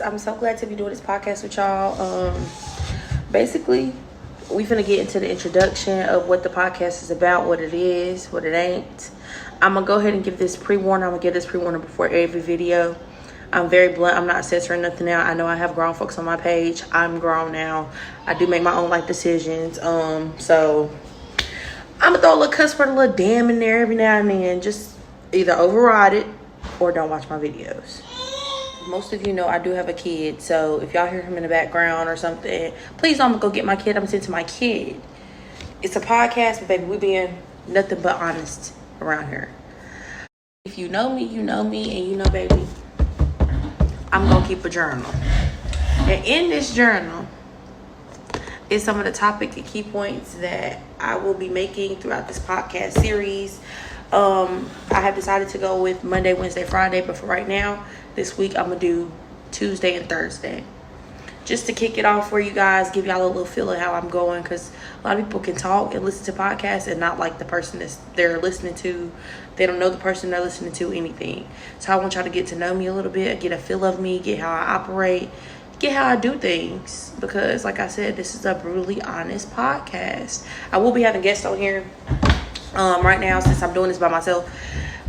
I'm so glad to be doing this podcast with y'all. Basically, we finna get into the introduction of what the podcast is about, what it is, what it ain't. I'm gonna go ahead and give this pre-warning. I'm gonna give this pre-warning before every video. I'm very blunt. I'm not censoring nothing out. I know I have grown folks on my page. I'm grown now. I do make my own life decisions. So I'm gonna throw a little cuss word, a little damn in there every now and then. Just either override it or don't watch my videos. Most of you know I do have a kid, so if y'all hear him in the background or something, please don't go get my kid. I'm sending to my kid. It's a podcast, but baby, we being nothing but honest around here. If you know me, you know me, and you know, baby, I'm gonna keep a journal. And in this journal is some of the topic and key points that I will be making throughout this podcast series. I have decided to go with Monday, Wednesday, Friday, but for right now, this week I'm gonna do Tuesday and Thursday, just to kick it off for you guys, give y'all a little feel of how I'm going, because a lot of people can talk and listen to podcasts and not like the person that they're listening to. They don't know the person they're listening to, anything. So I want y'all to get to know me a little bit, get a feel of me, get how I operate, get how I do things, because like I said, this is a brutally honest podcast. I will be having guests on here. Right now, since I'm doing this by myself,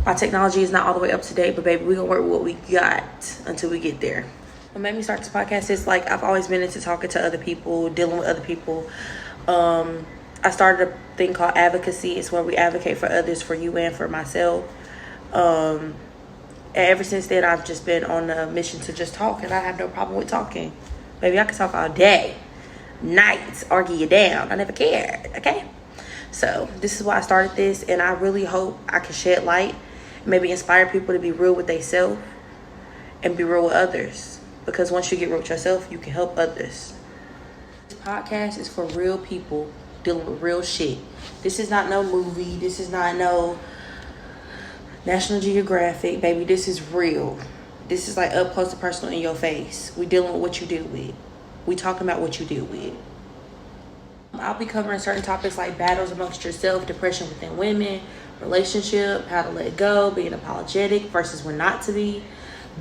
my technology is not all the way up to date, but baby, we're gonna work with what we got until we get there. What made me start this podcast is, like, I've always been into talking to other people, dealing with other people. I started a thing called advocacy. It's where we advocate for others, for you and for myself. And ever since then, I've just been on a mission to just talk, and I have no problem with talking. Baby, I can talk all day, nights, argue you down. I never cared, okay? So this is why I started this, and I really hope I can shed light, maybe inspire people to be real with themselves and be real with others. Because once you get real with yourself, you can help others. This podcast is for real people dealing with real shit. This is not no movie. This is not no National Geographic, baby. This is real. This is like up close and personal in your face. We dealing with what you deal with. We talking about what you deal with. I'll be covering certain topics like battles amongst yourself, depression within women, relationship, how to let go, being apologetic versus when not to be,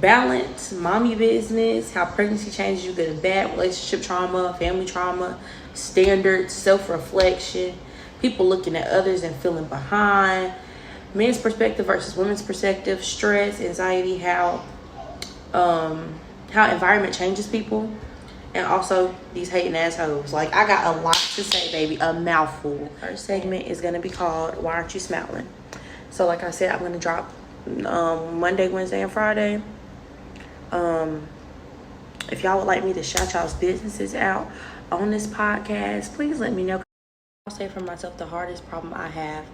balance, mommy business, how pregnancy changes you, good and bad, relationship trauma, family trauma, standards, self-reflection, people looking at others and feeling behind, men's perspective versus women's perspective, stress, anxiety, how environment changes people. And also these hating assholes. Like, I got a lot to say, baby. A mouthful. First segment is going to be called Why Aren't You Smiling? So like I said, I'm going to drop Monday, Wednesday, and Friday. If y'all would like me to shout y'all's businesses out on this podcast, please let me know. I'll say for myself, the hardest problem I have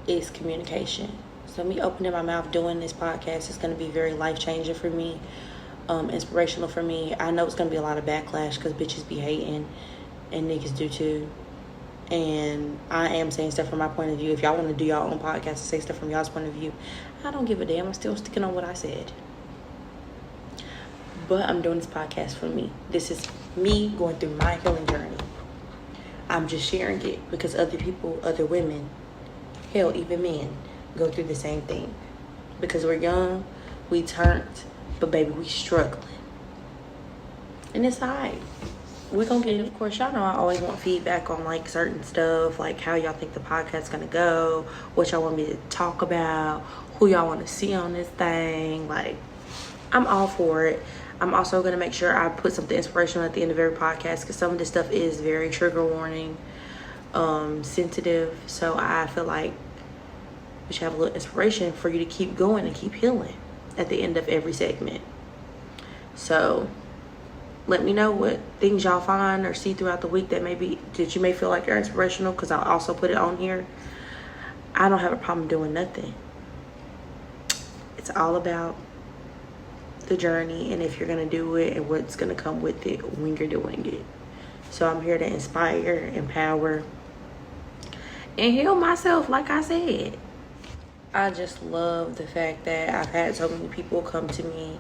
is communication. So me opening my mouth doing this podcast is going to be very life-changing for me. Inspirational for me. I know it's gonna be a lot of backlash because bitches be hating and niggas do too, and I am saying stuff from my point of view. If y'all want to do y'all own podcast and say stuff from y'all's point of view, I don't give a damn. I'm still sticking on what I said, but I'm doing this podcast for me. This is me going through my healing journey. I'm just sharing it because other people, other women, hell, even men, go through the same thing. Because we're young, we turned, but baby, we struggling. And it's alright. We're gonna get it. Of course, y'all know I always want feedback on like certain stuff, like how y'all think the podcast's gonna go, what y'all want me to talk about, who y'all want to see on this thing. Like, I'm all for it. I'm also gonna make sure I put something inspirational at the end of every podcast, because some of this stuff is very trigger warning, sensitive. So I feel like we should have a little inspiration for you to keep going and keep healing at the end of every segment. So let me know what things y'all find or see throughout the week that you may feel like are inspirational, because I'll also put it on here. I don't have a problem doing nothing. It's all about the journey and if you're gonna do it and what's gonna come with it when you're doing it. So I'm here to inspire, empower, and heal myself, like I said. I just love the fact that I've had so many people come to me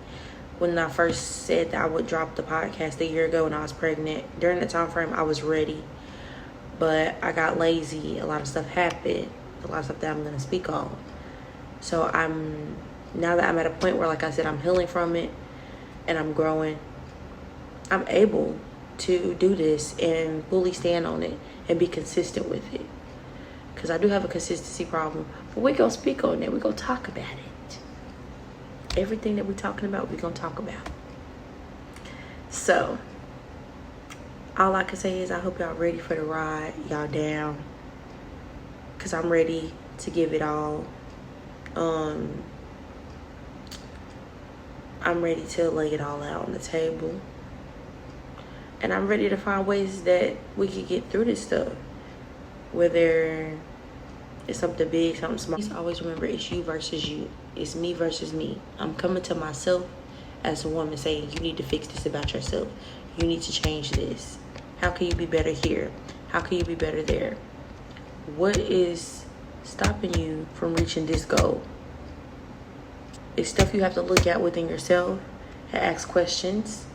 when I first said that I would drop the podcast a year ago when I was pregnant. During the time frame, I was ready, but I got lazy. A lot of stuff happened, a lot of stuff that I'm going to speak on. So now that I'm at a point where, like I said, I'm healing from it and I'm growing, I'm able to do this and fully stand on it and be consistent with it. Because I do have a consistency problem. But we're going to speak on it. We're going to talk about it. Everything that we're talking about, we're going to talk about. So, all I can say is I hope y'all ready for the ride. Y'all down. Because I'm ready to give it all. I'm ready to lay it all out on the table. And I'm ready to find ways that we can get through this stuff. Whether it's something big, something small. Please always remember it's you versus you. It's me versus me. I'm coming to myself as a woman saying, you need to fix this about yourself. You need to change this. How can you be better here? How can you be better there? What is stopping you from reaching this goal? It's stuff you have to look at within yourself and ask questions.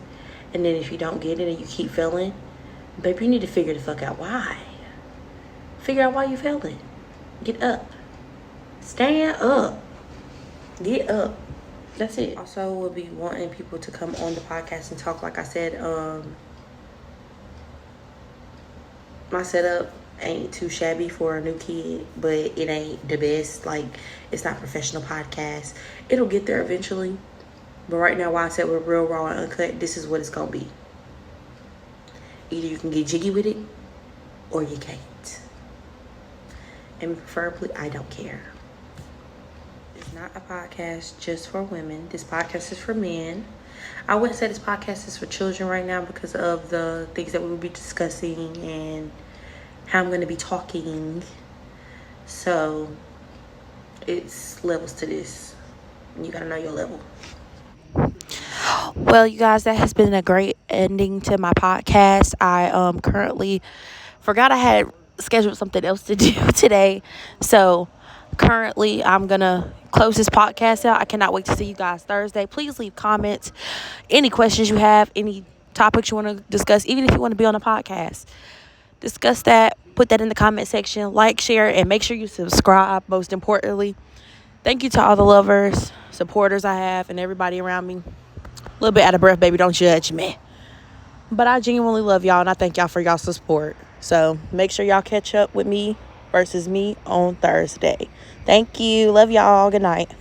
And then if you don't get it and you keep failing, baby, you need to figure the fuck out why. Figure out why you're failing. Get up. Stand up. Get up. That's it. Also, we'll be wanting people to come on the podcast and talk. Like I said, my setup ain't too shabby for a new kid, but it ain't the best. Like, it's not professional podcast. It'll get there eventually. But right now, while I said we're real raw and uncut, this is what it's gonna be. Either you can get jiggy with it, or you can't. And preferably, I don't care. It's not a podcast just for women. This podcast is for men. I wouldn't say this podcast is for children right now because of the things that we will be discussing and how I'm going to be talking. So, it's levels to this. You got to know your level. Well, you guys, that has been a great ending to my podcast. I currently forgot I had scheduled something else to do today. So, currently, I'm going to close this podcast out. I cannot wait to see you guys Thursday. Please leave comments, any questions you have, any topics you want to discuss, even if you want to be on a podcast. Discuss that. Put that in the comment section. Like, share, and make sure you subscribe, most importantly. Thank you to all the lovers, supporters I have, and everybody around me. A little bit out of breath, baby. Don't judge me. But I genuinely love y'all, and I thank y'all for y'all support. So make sure y'all catch up with me versus me on Thursday. Thank you. Love y'all. Good night.